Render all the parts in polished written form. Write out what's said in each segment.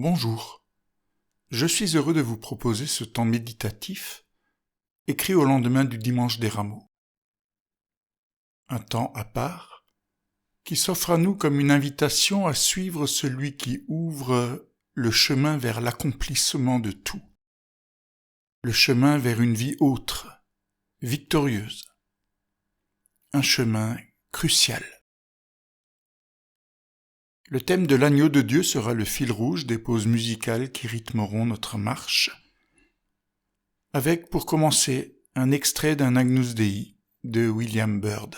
Bonjour, je suis heureux de vous proposer ce temps méditatif, écrit au lendemain du Dimanche des Rameaux. Un temps à part, qui s'offre à nous comme une invitation à suivre celui qui ouvre le chemin vers l'accomplissement de tout, le chemin vers une vie autre, victorieuse, un chemin crucial. Le thème de l'agneau de Dieu sera le fil rouge des pauses musicales qui rythmeront notre marche, avec, pour commencer, un extrait d'un Agnus Dei de William Byrd.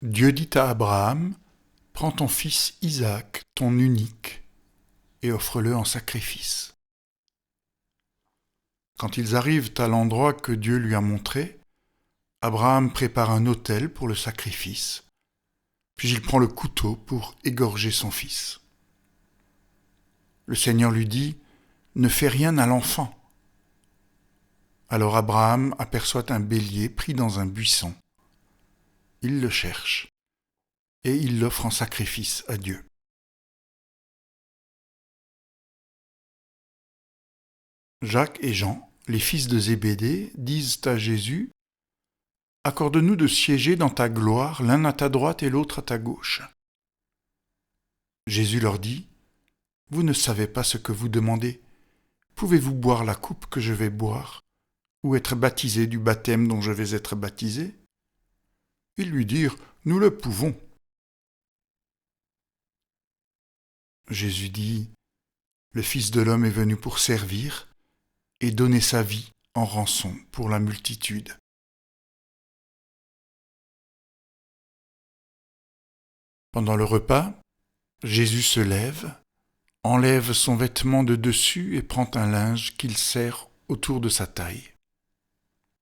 Dieu dit à Abraham, « Prends ton fils Isaac, ton unique, et offre-le en sacrifice. » Quand ils arrivent à l'endroit que Dieu lui a montré, Abraham prépare un autel pour le sacrifice, puis il prend le couteau pour égorger son fils. Le Seigneur lui dit, « Ne fais rien à l'enfant. » Alors Abraham aperçoit un bélier pris dans un buisson. Il le cherche, et il l'offre en sacrifice à Dieu. Jacques et Jean, les fils de Zébédée, disent à Jésus, « Accorde-nous de siéger dans ta gloire, l'un à ta droite et l'autre à ta gauche. » Jésus leur dit, « Vous ne savez pas ce que vous demandez. Pouvez-vous boire la coupe que je vais boire, ou être baptisé du baptême dont je vais être baptisé ?» Ils lui dirent, « Nous le pouvons. » Jésus dit, « Le Fils de l'homme est venu pour servir et donner sa vie en rançon pour la multitude. » Pendant le repas, Jésus se lève, enlève son vêtement de dessus et prend un linge qu'il serre autour de sa taille.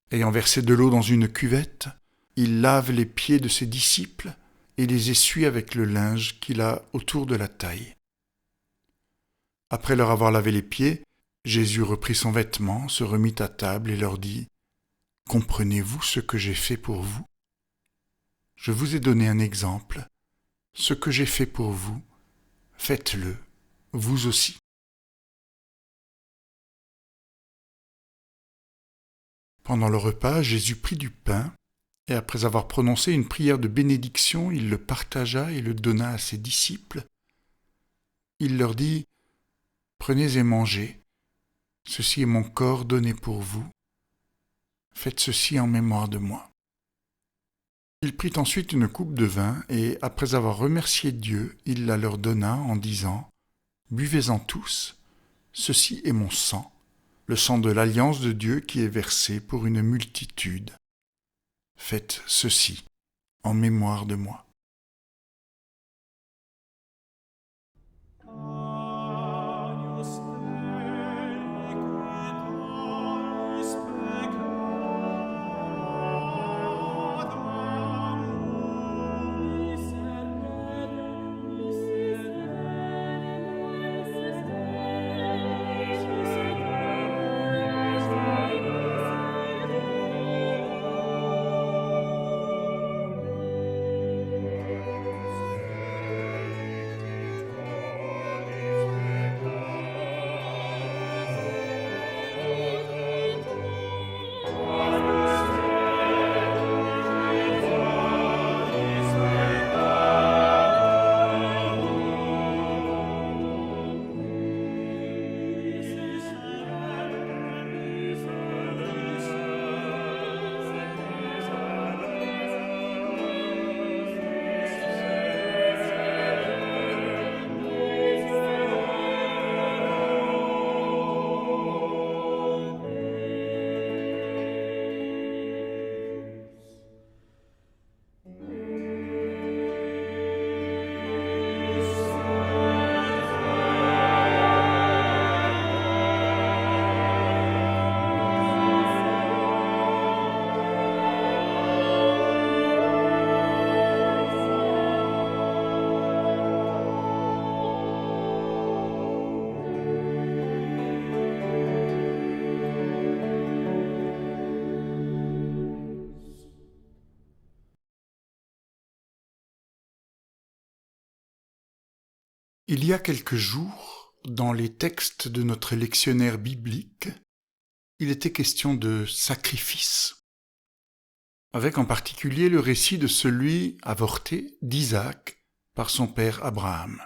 Ayant versé de l'eau dans une cuvette, il lave les pieds de ses disciples et les essuie avec le linge qu'il a autour de la taille. Après leur avoir lavé les pieds, Jésus reprit son vêtement, se remit à table et leur dit, « Comprenez-vous ce que j'ai fait pour vous ? Je vous ai donné un exemple. Ce que j'ai fait pour vous, faites-le, vous aussi. » Pendant le repas, Jésus prit du pain, et après avoir prononcé une prière de bénédiction, il le partagea et le donna à ses disciples. Il leur dit, « Prenez et mangez, ceci est mon corps donné pour vous. Faites ceci en mémoire de moi. » Il prit ensuite une coupe de vin, et après avoir remercié Dieu, il la leur donna en disant, « Buvez-en tous, ceci est mon sang, le sang de l'alliance de Dieu qui est versé pour une multitude. Faites ceci en mémoire de moi. Il y a quelques jours, dans les textes de notre lectionnaire biblique, il était question de sacrifice, avec en particulier le récit de celui avorté d'Isaac par son père Abraham.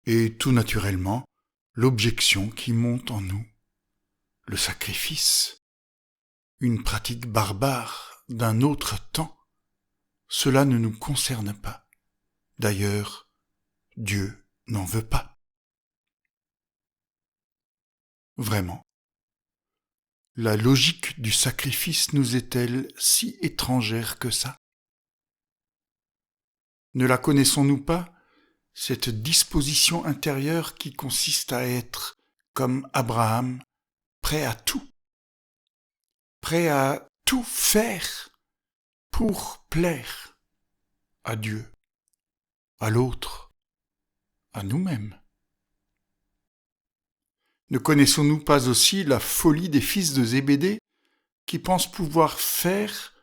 Et tout naturellement, l'objection qui monte en nous, le sacrifice, une pratique barbare d'un autre temps, cela ne nous concerne pas. D'ailleurs, Dieu n'en veut pas. Vraiment. La logique du sacrifice nous est-elle si étrangère que ça? Ne la connaissons-nous pas, cette disposition intérieure qui consiste à être, comme Abraham, prêt à tout faire pour plaire à Dieu, à l'autre, à nous-mêmes? Ne connaissons-nous pas aussi la folie des fils de Zébédée qui pensent pouvoir faire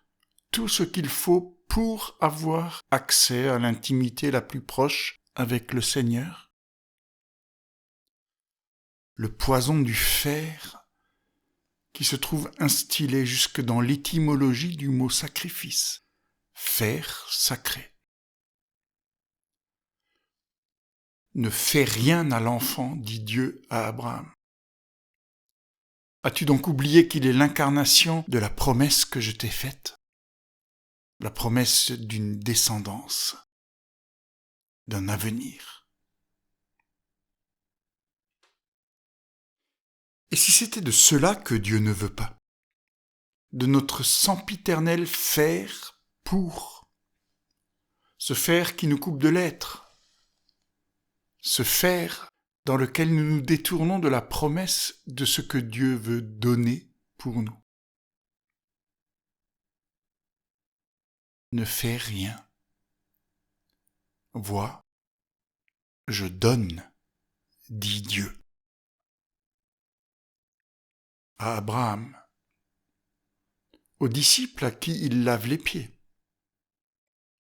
tout ce qu'il faut pour avoir accès à l'intimité la plus proche avec le Seigneur? Le poison du fer qui se trouve instillé jusque dans l'étymologie du mot sacrifice, fer sacré. Ne fais rien à l'enfant, dit Dieu à Abraham. As-tu donc oublié qu'il est l'incarnation de la promesse que je t'ai faite? La promesse d'une descendance, d'un avenir. Et si c'était de cela que Dieu ne veut pas? De notre sempiternel faire pour, ce faire qui nous coupe de l'être, ce faire dans lequel nous nous détournons de la promesse de ce que Dieu veut donner pour nous. Ne fais rien. Vois, je donne, dit Dieu. À Abraham, aux disciples à qui il lave les pieds,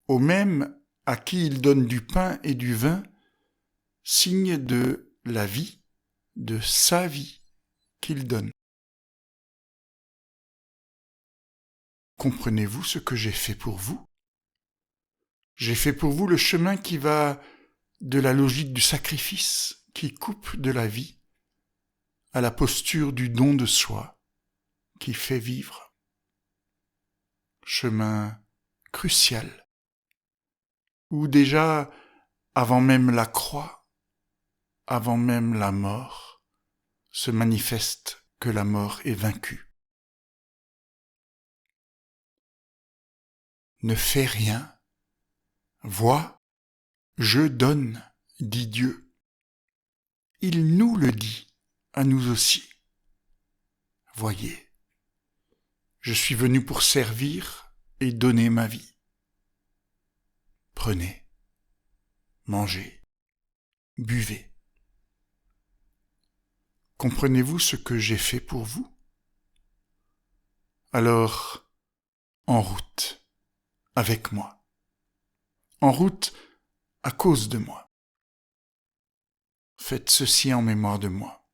aux mêmes à qui il donne du pain et du vin, signe de la vie, de sa vie qu'il donne. Comprenez-vous ce que j'ai fait pour vous? J'ai fait pour vous le chemin qui va de la logique du sacrifice, qui coupe de la vie, à la posture du don de soi, qui fait vivre. Chemin crucial, où déjà, avant même la croix, avant même la mort, se manifeste que la mort est vaincue. Ne fais rien. Vois, je donne, dit Dieu. Il nous le dit, à nous aussi. Voyez, je suis venu pour servir et donner ma vie. Prenez, mangez, buvez. Comprenez-vous ce que j'ai fait pour vous? Alors, en route, avec moi. En route, à cause de moi. Faites ceci en mémoire de moi.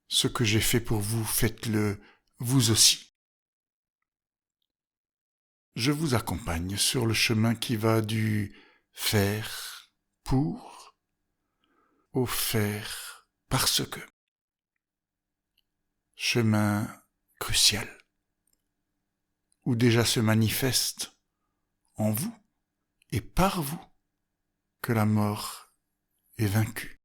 Ce que j'ai fait pour vous, faites-le vous aussi. Je vous accompagne sur le chemin qui va du faire pour au faire parce que. Chemin crucial, où déjà se manifeste en vous et par vous que la mort est vaincue.